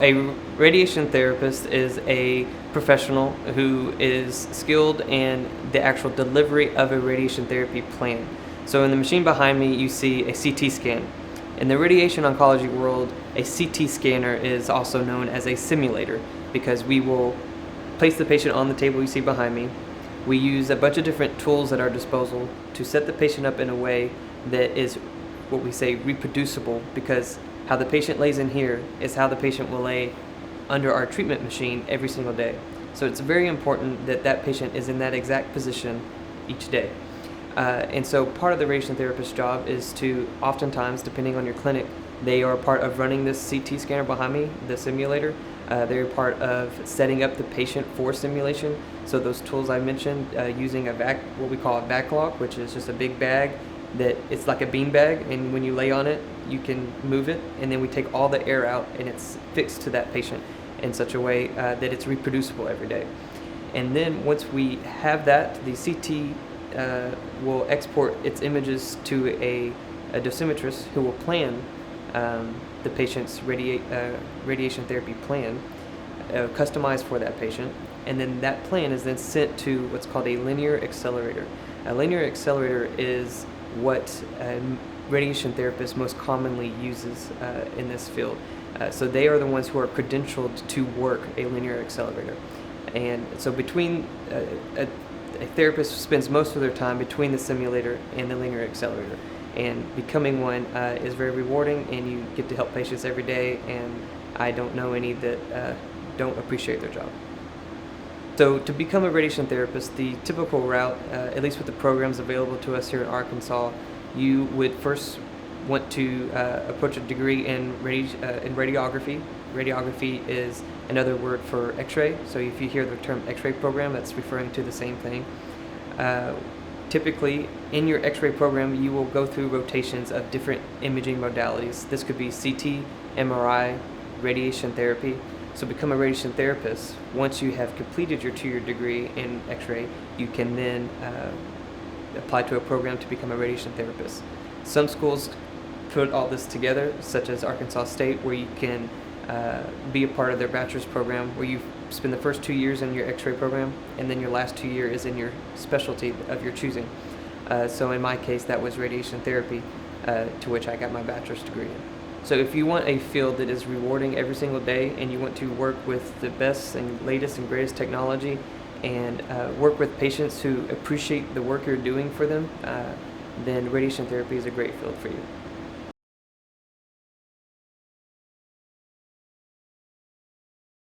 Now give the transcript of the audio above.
A radiation therapist is a professional who is skilled in the actual delivery of a radiation therapy plan. So in the machine behind me, you see a CT scan. In the radiation oncology world, a CT scanner is also known as a simulator because we will place the patient on the table you see behind me. We use a bunch of different tools at our disposal to set the patient up in a way that is what we say reproducible, because how the patient lays in here is how the patient will lay under our treatment machine every single day. So it's very important that that patient is in that exact position each day. And so part of the radiation therapist's job is to, oftentimes, depending on your clinic, they are part of running this CT scanner behind me, the simulator. They're part of setting up the patient for simulation. So those tools I mentioned, using what we call a backlog, which is just a big bag that it's like a bean bag, and when you lay on it, you can move it, and then we take all the air out, and it's fixed to that patient in such a way that it's reproducible every day. And then once we have that, the CT will export its images to a dosimetrist who will plan the patient's radiation therapy plan, customized for that patient, and then that plan is then sent to what's called a linear accelerator. A linear accelerator is what radiation therapist most commonly uses in this field. So they are the ones who are credentialed to work a linear accelerator. And so between a therapist spends most of their time between the simulator and the linear accelerator. And becoming one is very rewarding, and you get to help patients every day, and I don't know any that don't appreciate their job. So to become a radiation therapist, the typical route, at least with the programs available to us here in Arkansas, you would first want to approach a degree in radiography. Radiography is another word for X-ray. So if you hear the term X-ray program, that's referring to the same thing. Typically, in your X-ray program, you will go through rotations of different imaging modalities. This could be CT, MRI, radiation therapy. So become a radiation therapist. Once you have completed your 2-year degree in X-ray, you can then apply to a program to become a radiation therapist. Some schools put all this together, such as Arkansas State, where you can be a part of their bachelor's program, where you spend the first 2 years in your X-ray program, and then your last 2 years is in your specialty of your choosing. So in my case, that was radiation therapy, to which I got my bachelor's degree in. So if you want a field that is rewarding every single day, and you want to work with the best and latest and greatest technology, and work with patients who appreciate the work you're doing for them, then radiation therapy is a great field for you.